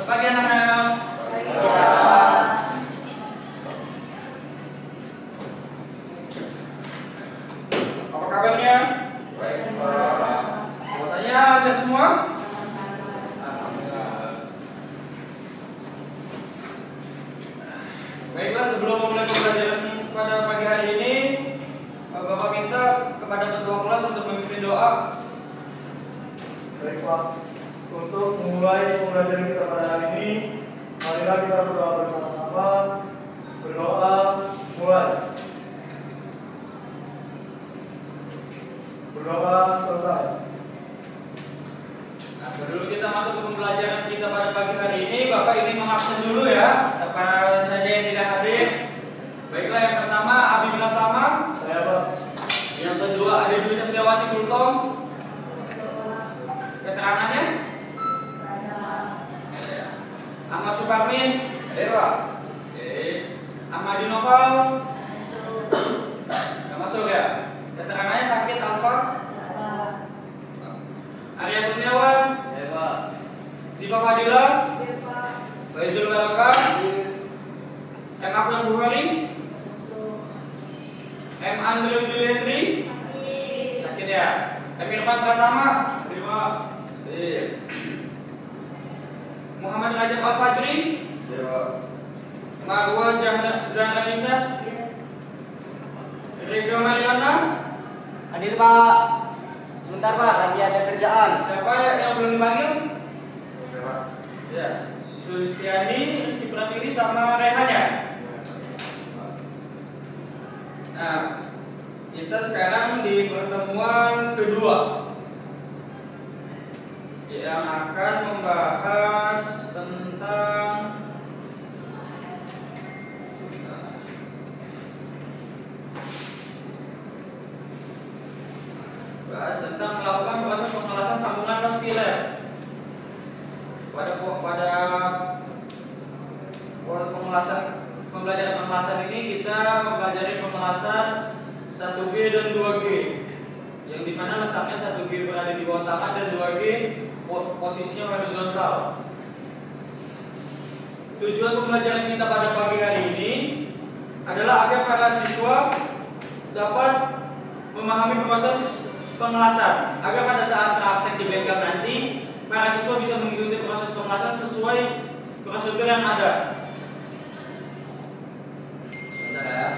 pagi anak-anak. Apa kabarnya? Baik, Pak. Puasanya siap semua? Baiklah, sebelum memulai pembelajaran pada pagi hari ini, Bapak minta kepada ketua kelas untuk memimpin doa. Baik, Pak. Untuk memulai pembelajaran kita pada hari ini, marilah kita berdoa bersama-sama. Berdoa, mulai. Berdoa, selesai. Nah, sebelum kita masuk ke pembelajaran kita pada pagi hari ini, Bapak ingin mengabsen dulu ya, siapa saja yang tidak hadir. Baiklah, yang pertama Abi Pratama. Saya, Pak. Yang kedua ada Dwi Setiawati Kultom. Keterangannya? Ahmad Suparmin. Hadir, Pak. Oke. Ahmad Noval. Nggak masuk ya? Keterangannya sakit Alfa. Arya Kurniawan. Ya, Pak. Diva Fadila. Faizul Barokah. M. Akmal Bukhari. M. Andre Juliandri. Sakit ya? M. Irfan Pratama. Terima. Muhammad Rajab Al-Fajri. Ya, Pak. Marwa Zahnalisa. Rega Mariana. Hadir, Pak. Sebentar, Pak, lagi ada kerjaan. Siapa yang belum dipanggil? Ya, Pak. Ya, Sulistiani, Rizky Pratiri sama Rehan ya. Nah, kita sekarang di pertemuan kedua yang akan membahas tentang melakukan proses pengelasan sambungan nospiler. Pada pembelajaran pengelasan ini kita mempelajari pengelasan 1G dan 2G, yang dimana letaknya 1G berada di bawah tangan dan 2G posisinya horizontal. Tujuan pembelajaran kita pada pagi hari ini adalah agar para siswa dapat memahami proses pengelasan, agar pada saat praktek di bengkel nanti para siswa bisa mengikuti proses pengelasan sesuai prosedur yang ada. Sebentar ya.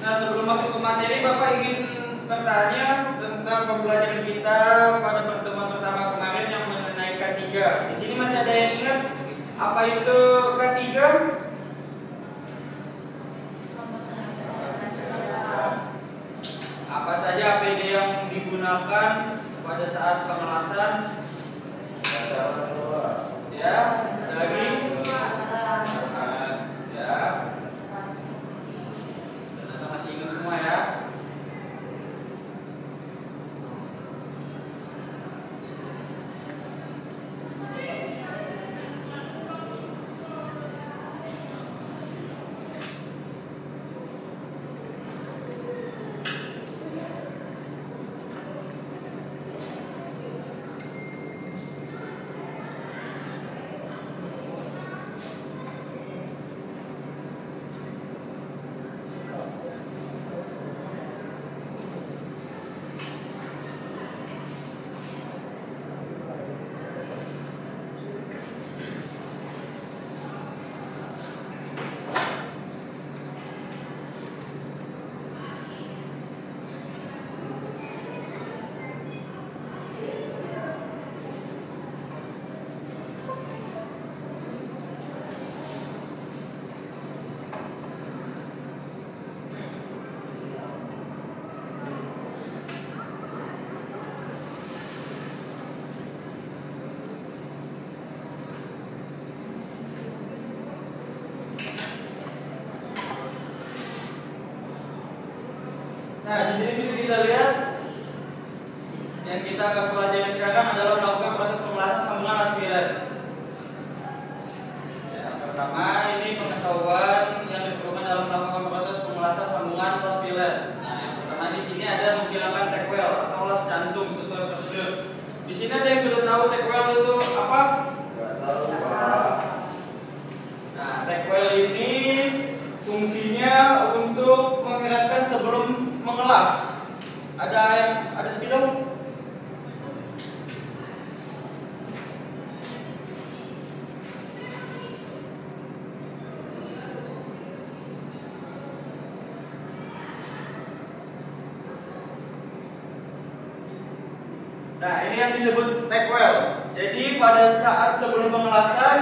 Nah, sebelum masuk ke materi, Bapak ingin bertanya tentang pembelajaran kita pada pertemuan pertama kemarin yang mengenai K3. Di sini masih ada yang ingat apa itu K3? Apa saja APD yang digunakan pada saat pengelasan? Ya, Nah, di sini bisa kita lihat yang kita akan pelajari sekarang adalah melakukan proses pengelasan sambungan aspirat. Yang pertama, ini pengetahuan yang diperlukan dalam melakukan proses pengelasan sambungan aspirat. Nah, yang pertama di sini ada menghilangkan tekwel atau las cantum sesuai prosedur. Di sini ada yang sudah tahu tekwel itu apa? Nah, tekwel ini fungsinya untuk mengeratkan sebelum mengelas. Ada spidol? Nah, ini yang disebut tekwel. Jadi pada saat sebelum pengelasan,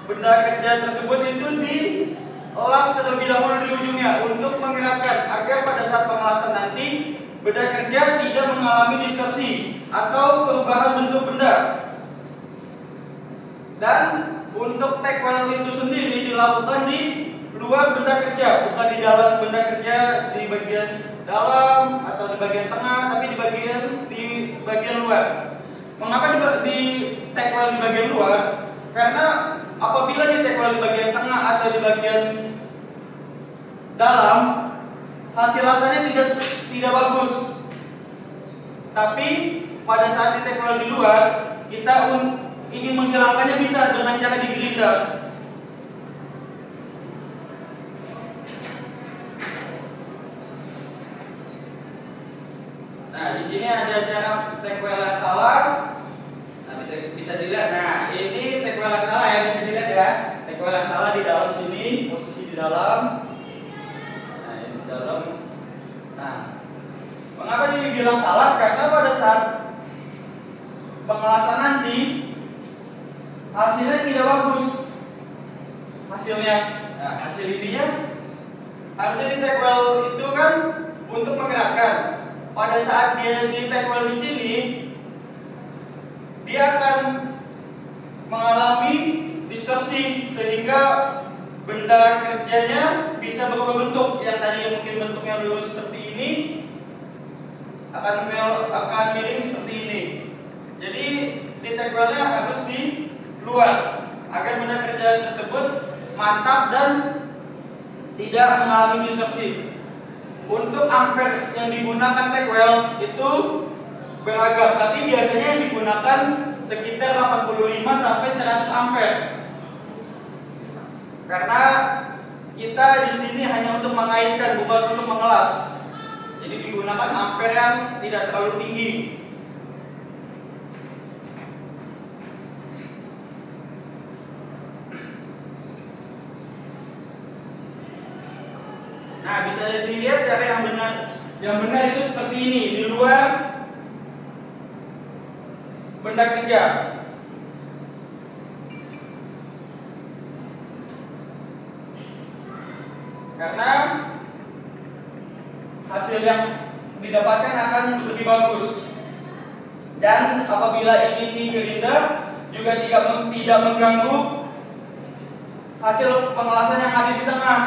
benda kerja tersebut itu dielas terlebih dahulu di ujungnya untuk mengeratkan agar pada saat pengelasan nanti benda kerja tidak mengalami distorsi atau perubahan bentuk benda. Dan untuk tekwel itu sendiri dilakukan di luar benda kerja, bukan di dalam benda kerja di bagian dalam atau di bagian tengah, tapi di bagian luar. Mengapa di tekwel di bagian luar? Karena apabila di tekwel di bagian tengah atau di bagian dalam, hasil rasanya tidak bagus. Tapi pada saat di tekwel di luar, kita ingin menghilangkannya bisa dengan cara digerinda. Nah, di sini ada cara tekwel yang salah. Nah, bisa dilihat. Nah, ini tekwel yang salah ya, bisa dilihat ya. Tekwel yang salah di dalam sini, posisi di dalam. Nah, ini di dalam. Nah, mengapa dibilang salah? Karena pada saat pengelasan nanti hasilnya tidak bagus. Nah, hasil ininya harusnya di tekwel itu kan untuk menggerakkan. Pada saat dia di tekwel di sini, dia akan mengalami distorsi sehingga benda kerjanya bisa berubah bentuk. Yang tadinya mungkin bentuknya lurus seperti ini akan miring seperti ini. Jadi di tekwelnya harus di luar agar benda kerja tersebut mantap dan tidak mengalami distorsi. Untuk ampere yang digunakan tekwel itu beragam, tapi biasanya yang digunakan sekitar 85 sampai 100 ampere. Karena kita di sini hanya untuk mengaitkan, bukan untuk mengelas. Jadi digunakan ampere yang tidak terlalu tinggi. Nah, bisa dilihat cara yang benar. Yang benar itu seperti ini, di luar benda kerja. Karena hasil yang didapatkan akan lebih bagus. Dan apabila ini digerinda juga tidak mengganggu hasil pengelasan yang ada di tengah.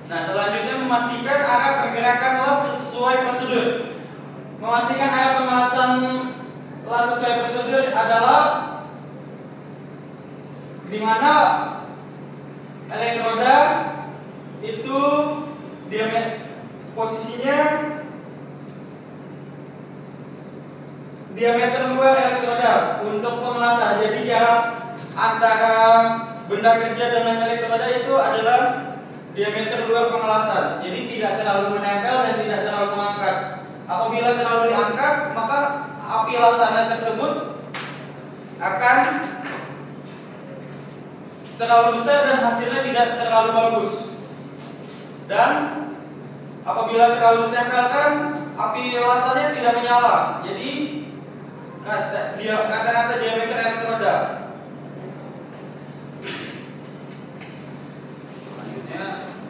Nah, selanjutnya memastikan arah pergerakan las sesuai prosedur. Memastikan arah pengelasan las sesuai prosedur adalah di mana elektroda itu posisinya diameter luar elektroda untuk pengelasan. Jadi jarak antara benda kerja dengan elektroda itu adalah diameter luar pengelasan. Jadi tidak terlalu menempel dan tidak terlalu mengangkat. Apabila terlalu diangkat, maka api lasannya tersebut akan terlalu besar dan hasilnya tidak terlalu bagus. Dan apabila terlalu ditempelkan, api lasannya tidak menyala. Jadi rata-rata diameter elektroda.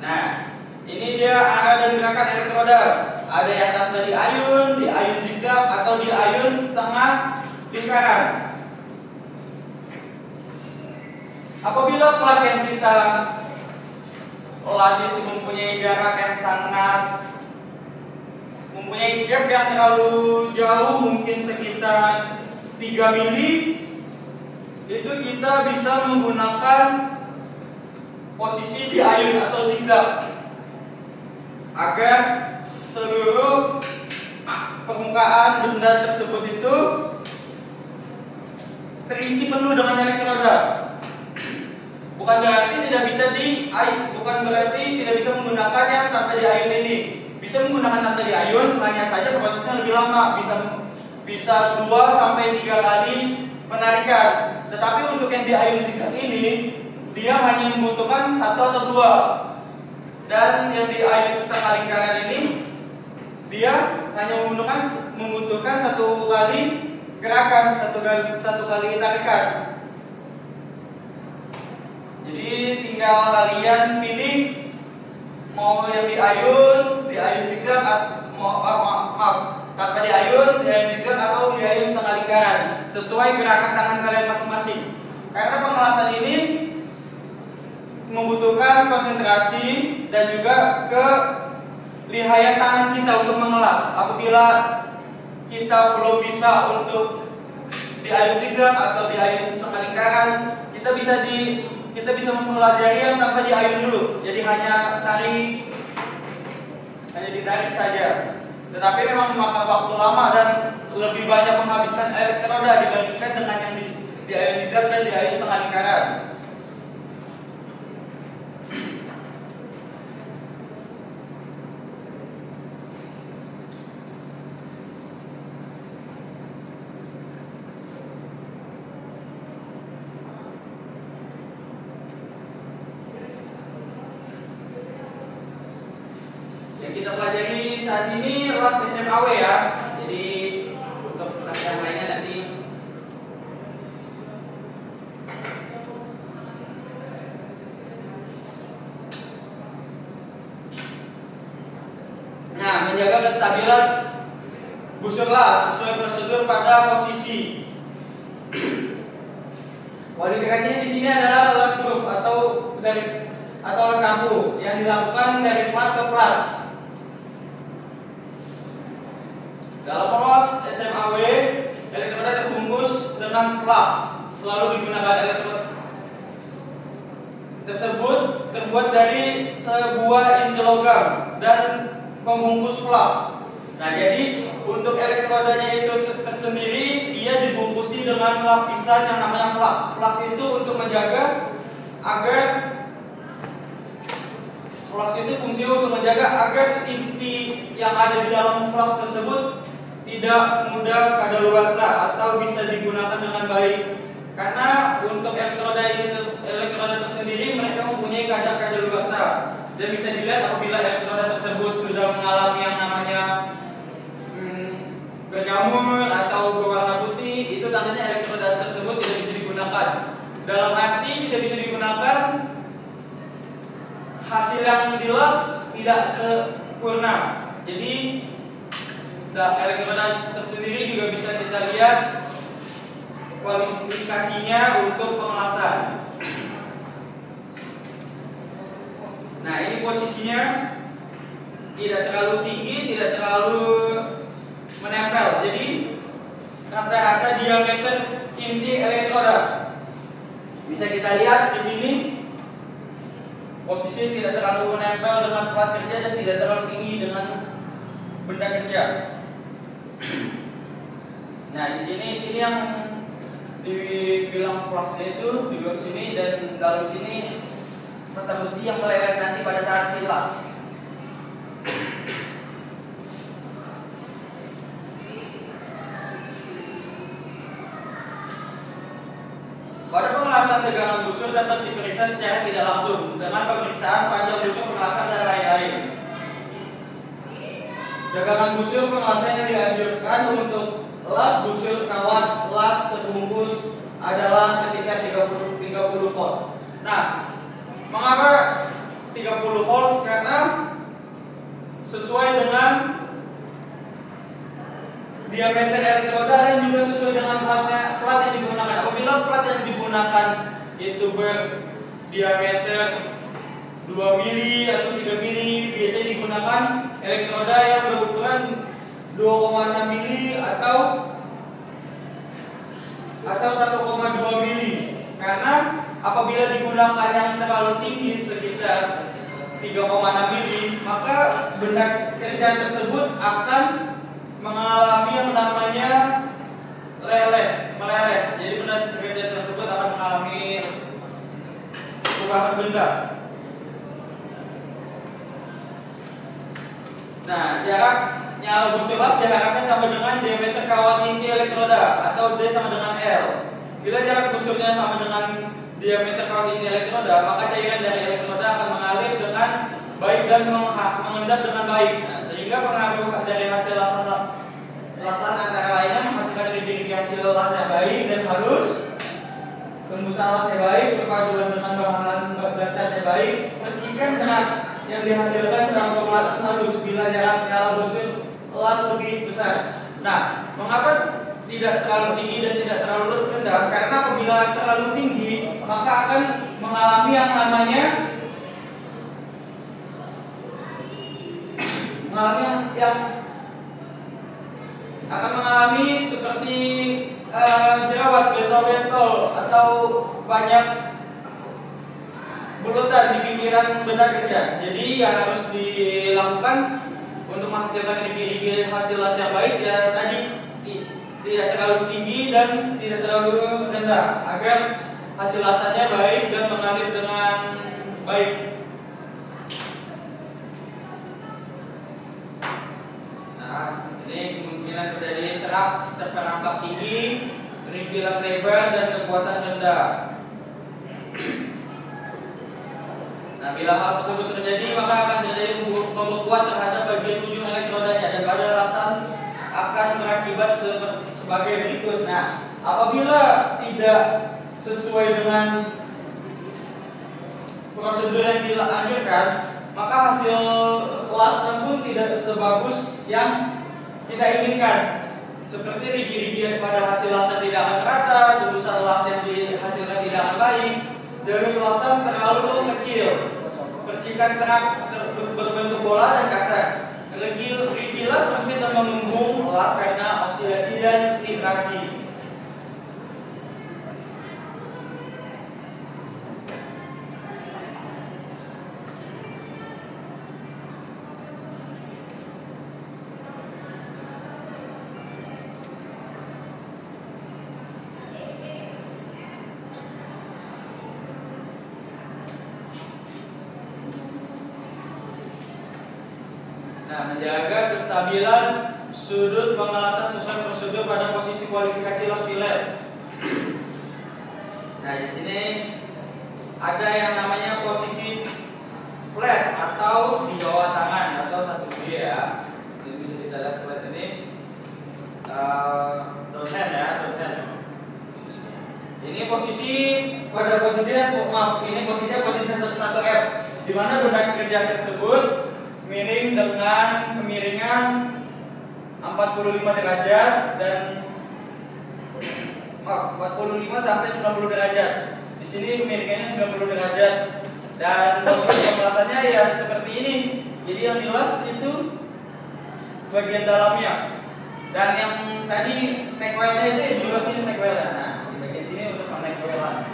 Nah, ini dia arah dan gerakan elektroda. Ada yang tanpa diayun zigzag atau diayun setengah lingkaran. apabila plat yang kita las itu mempunyai jarak yang mempunyai gap yang terlalu jauh, mungkin sekitar 3 mili, itu kita bisa menggunakan posisi diayun atau zigzag agar seluruh permukaan benda tersebut itu terisi penuh dengan elektroda. Bukan berarti tidak bisa menggunakan yang tanpa diayun ini. Bisa menggunakan tanpa diayun, hanya saja prosesnya lebih lama, bisa 2 sampai 3 kali penarikan. Tetapi untuk yang diayun zigzag ini, dia hanya membutuhkan 1 atau 2. Dan yang diayun setengah lingkaran ini, dia hanya membutuhkan 1 kali gerakan, satu kali tarikan. Jadi tinggal kalian pilih mau yang diayun zigzag, tanpa diayun zigzag atau diayun setengah lingkaran, sesuai gerakan tangan kalian masing-masing. Karena pengelasan ini membutuhkan konsentrasi dan juga kelihayan tangan kita untuk mengelas. Apabila kita belum bisa untuk diayun zigzag atau diayun setengah lingkaran, kita bisa mempelajari yang tanpa diayun dulu. Jadi hanya ditarik saja. Tetapi memang memakan waktu lama dan lebih banyak menghabiskan elektroda dibandingkan dengan yang diayun zigzag dan diayun setengah lingkaran. Yang kita pelajari saat ini las SMAW ya. Jadi untuk yang lainnya nanti. Nah, menjaga kestabilan busur las sesuai prosedur pada posisi. Kualifikasinya di sini adalah las groove atau las kampu yang dilakukan dari plat ke plat. Dalam poros SMAW, elektroda terbungkus dengan flux. Selalu digunakan elektroda tersebut terbuat dari sebuah inti logam dan pembungkus flux. Nah, jadi untuk elektrodanya itu tersendiri, dia dibungkusi dengan lapisan yang namanya flux. Flux itu untuk menjaga agar inti yang ada di dalam flux tersebut tidak mudah kadaluarsa atau bisa digunakan dengan baik. Karena untuk elektroda tersendiri mereka mempunyai kadar kadaluarsa dan bisa dilihat apabila elektroda tersebut sudah mengalami yang namanya berjamur atau berwarna putih, itu tandanya elektroda tersebut tidak bisa digunakan. Dalam arti tidak bisa digunakan, hasil yang dilas tidak sempurna. Jadi elektroda tersendiri juga bisa kita lihat kualifikasinya untuk pengelasan. Nah, ini posisinya tidak terlalu tinggi, tidak terlalu menempel. Jadi rata-rata diameter inti elektroda bisa kita lihat di sini. Posisi tidak terlalu menempel dengan plat kerja dan tidak terlalu tinggi dengan benda kerja. Nah, di sini ini yang dibilang fluxnya itu di luar sini, dan dalam sini mata besi yang meleleh nanti pada saat dilas. Pada pengelasan tegangan busur dapat diperiksa secara tidak langsung dengan pemeriksaan panjang busur pengelasan dan lain-lain. Tegangan busur pengelasan yang dianjurkan untuk las busur kawat las terbungkus adalah sekitar 30 volt. Nah, mengapa 30 volt? Karena sesuai dengan diameter elektroda dan juga sesuai dengan plat yang digunakan. Apabila plat yang digunakan itu berdiameter 2 mili atau 3 mili, biasanya digunakan elektroda yang berukuran 2,6 mili atau 1,2 mili. Karena apabila digunakan yang terlalu tinggi sekitar 3,6 mili, maka benda kerja tersebut akan mengalami yang namanya meleleh. Jadi benda kerja tersebut akan mengalami perubahan benda. Nah, jaraknya busur diharapkan sama dengan diameter kawat inti elektroda atau D sama dengan L. Bila jarak busurnya sama dengan diameter kawat inti elektroda, maka cairan dari elektroda akan mengalir dengan baik dan mengendap dengan baik. Nah, sehingga pengaruh dari hasil lasan antara lainnya menghasilkan rigi hasil las yang baik dan halus, tembusan las yang baik berpaduan dengan bahan dasar yang baik, percikan terang yang dihasilkan selama pemulasan halus bila jarak nyala busur las lebih besar. Nah, mengapa tidak terlalu tinggi dan tidak terlalu rendah? Karena apabila terlalu tinggi, maka akan mengalami yang namanya akan mengalami seperti jerawat, bentol-bentol atau banyak bulutan di pinggiran benda kerja. Jadi yang harus dilakukan untuk menghasilkan rigi hasil las yang baik ya tadi tidak terlalu tinggi dan tidak terlalu rendah agar hasil lasannya baik dan mengalir dengan baik. Nah, ini kemungkinan terjadi terperangkap tinggi, rigi las lebar dan kekuatan rendah. Nah, bila hal tersebut terjadi, maka akan terjadi pembekuan terhadap bagian ujung elektrodanya dan pada lasan akan berakibat sebagai berikut. Nah, apabila tidak sesuai dengan prosedur yang dianjurkan, maka hasil lasnya pun tidak sebagus yang kita inginkan. Seperti rigi-rigi pada hasil lasan tidak akan rata, tembusan las yang dihasilkan tidak akan baik, jalur lasan terlalu kecil, percikan kerak berbentuk bola dan kasar. Rigi las sempit dan mengembung las karena oksidasi dan titrasi. Nah, menjaga kestabilan sudut pengelasan sesuai prosedur pada posisi kualifikasi las filet. Nah, di sini ada yang namanya posisi flat atau di bawah tangan atau satu B ya. Jadi bisa kita lihat flat ini don't hand ya, don't hand. Ini posisi pada posisinya ini posisi 1F di mana benda kerja tersebut miring dengan kemiringan 45 derajat dan 45 sampai 90 derajat. Di sini kemiringannya 90 derajat dan posisi pemelasannya ya seperti ini. Jadi yang dilas itu bagian dalamnya. Dan yang tadi neck well-nya itu di luar sini neck well-nya. Nah, di bagian sini untuk neck well-nya.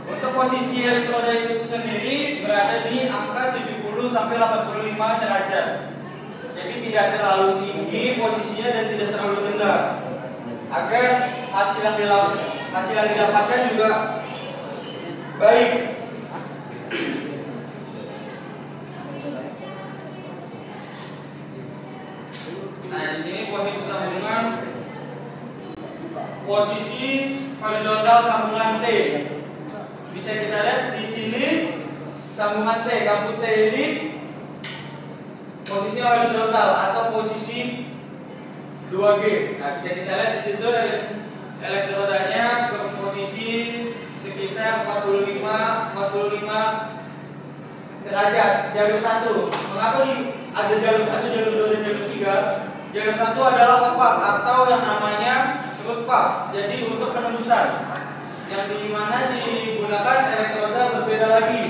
Untuk posisi elektroda itu sendiri berada di angka 70 sampai 85 derajat. Jadi tidak terlalu tinggi posisinya dan tidak terlalu rendah. Agar hasil yang didapatkan juga baik. Nah, di sini posisi sambungan, posisi horizontal sambungan T. Bisa kita lihat di sini sambungan T, kabut T ini posisi horizontal atau posisi 2G. Nah, bisa kita lihat di situ elektrodanya berposisi sekitar 45 derajat. Jalur 1. Mengapa ada jalur 1, jalur 2 dan jalur 3? Jalur 1 adalah lepas atau yang namanya surut pas. Jadi untuk penembusan. yang dimana digunakan elektroda berbeda lagi.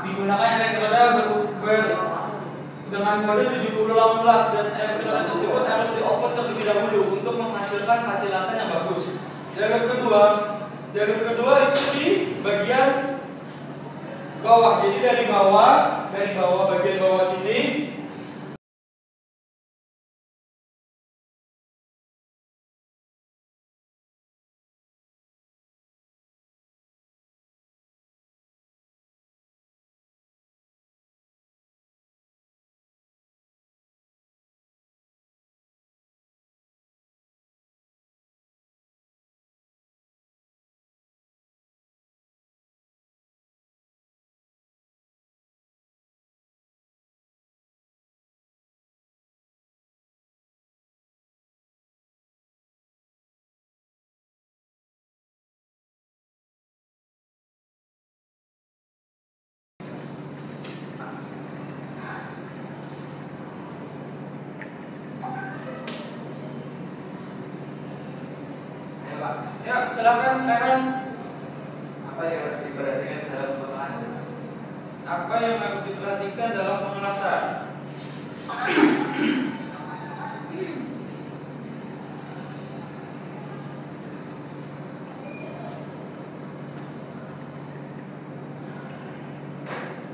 Digunakan elektroda dengan kode 7018 dan elektroda tersebut harus di oven terlebih dahulu untuk menghasilkan hasil lasan yang bagus. Jalur kedua itu di bagian bawah. Jadi dari bawah bagian bawah sini. Ya, silakan Karen. Apa yang harus diperhatikan dalam pengelasan? Apa yang harus diperhatikan dalam pengelasan?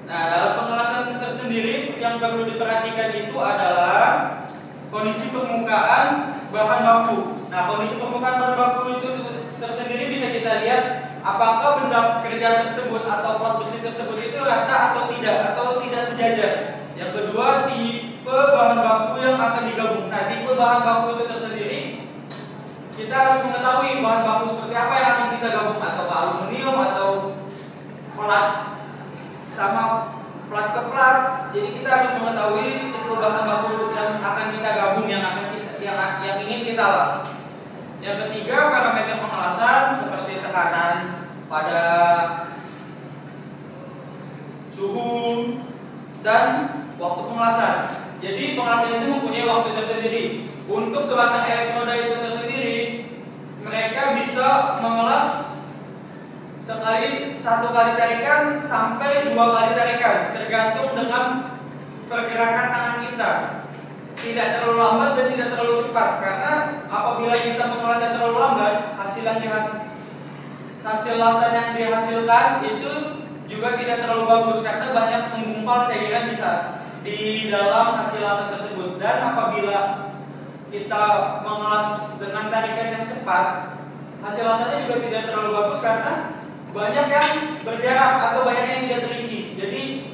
Nah, dalam pengelasan tersendiri yang perlu diperhatikan itu adalah kondisi permukaan bahan baku. Nah, kondisi permukaan bahan baku itu tersendiri bisa kita lihat apakah benda pekerjaan tersebut atau plat besi tersebut itu rata atau tidak sejajar. Yang kedua, tipe bahan baku yang akan digabung. Nah, tipe bahan baku itu tersendiri kita harus mengetahui bahan baku seperti apa yang akan kita gabung, atau aluminium atau plat sama plat ke plat. Jadi kita harus mengetahui tipe bahan baku yang akan kita gabung, yang ingin kita las. Yang ketiga, parameter pengelasan seperti tekanan pada suhu dan waktu pengelasan. Jadi pengelasan itu mempunyai waktu tersendiri. Untuk sebatang elektroda itu tersendiri, mereka bisa mengelas satu kali tarikan sampai 2 kali tarikan, tergantung dengan pergerakan tangan kita. Tidak terlalu lambat dan tidak terlalu cepat, karena apabila kita mengelasnya terlalu lambat, hasil lasan yang dihasilkan itu juga tidak terlalu bagus, karena banyak menggumpal cairan di dalam hasil lasan tersebut. Dan apabila kita mengelas dengan tarikan yang cepat, hasil lasannya juga tidak terlalu bagus, karena banyak yang berjarak atau banyak yang tidak terisi. Jadi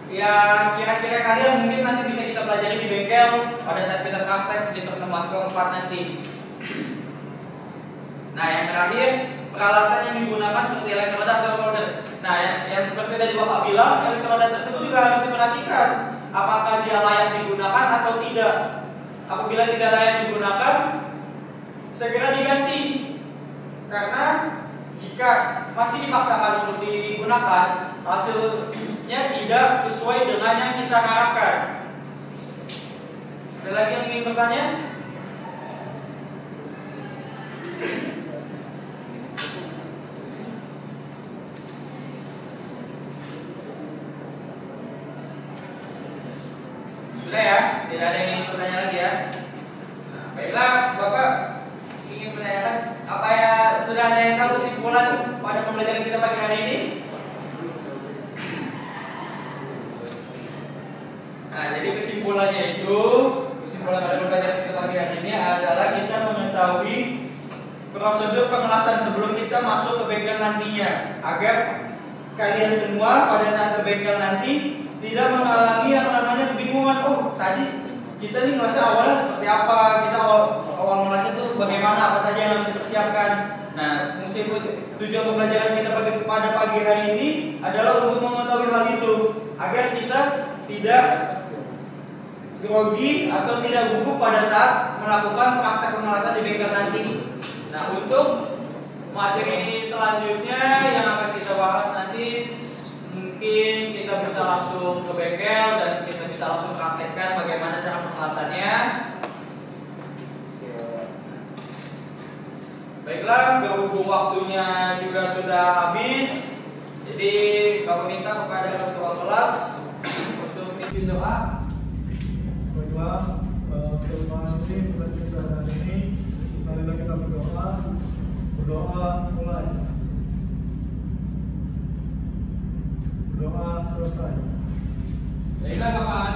ya, kira-kira kalian mungkin nanti bisa kita pelajari di bengkel pada saat kita praktek di pertemuan keempat nanti. Nah, yang terakhir, peralatan yang digunakan seperti elektroda atau solder. Nah, yang seperti tadi Bapak bilang, elektroda tersebut juga harus diperhatikan apakah dia layak digunakan atau tidak. Apabila tidak layak digunakan, segera diganti. Karena jika masih dipaksakan untuk digunakan, hasilnya tidak sesuai dengan yang kita harapkan. Ada lagi yang ingin bertanya? Sudah ya? Tidak ada yang ingin bertanya lagi ya? Nah, baiklah, Bapak ingin menanyakan apa ya, sudah ada yang tahu kesimpulan pada pembelajaran kita pagi hari ini? Nah, jadi kesimpulan pada pembelajaran kita pagi hari ini adalah kita mengetahui prosedur pengelasan sebelum kita masuk ke bengkel nantinya, agar kalian semua pada saat ke bengkel nanti tidak mengalami yang namanya kebingungan. Oh, tadi kita nih ngelasnya awalnya seperti apa, kita awal ngelasnya itu bagaimana, apa saja yang harus dipersiapkan. Nah, tujuan pembelajaran kita pada pagi hari ini adalah untuk mengetahui hal itu, agar kita tidak grogi atau tidak gugup pada saat melakukan praktek pengelasan di bengkel nanti. Nah, untuk materi selanjutnya yang akan kita bahas nanti, mungkin kita bisa langsung ke bengkel dan kita bisa langsung praktekkan bagaimana cara pengelasannya. Baiklah, berhubung waktunya juga sudah habis, jadi kami minta kepada ketua kelas untuk pimpin doa. Baiklah, teman ini bulan kita hari ini, marilah kita berdoa. Berdoa mulai. Berdoa selesai. Baiklah Bapak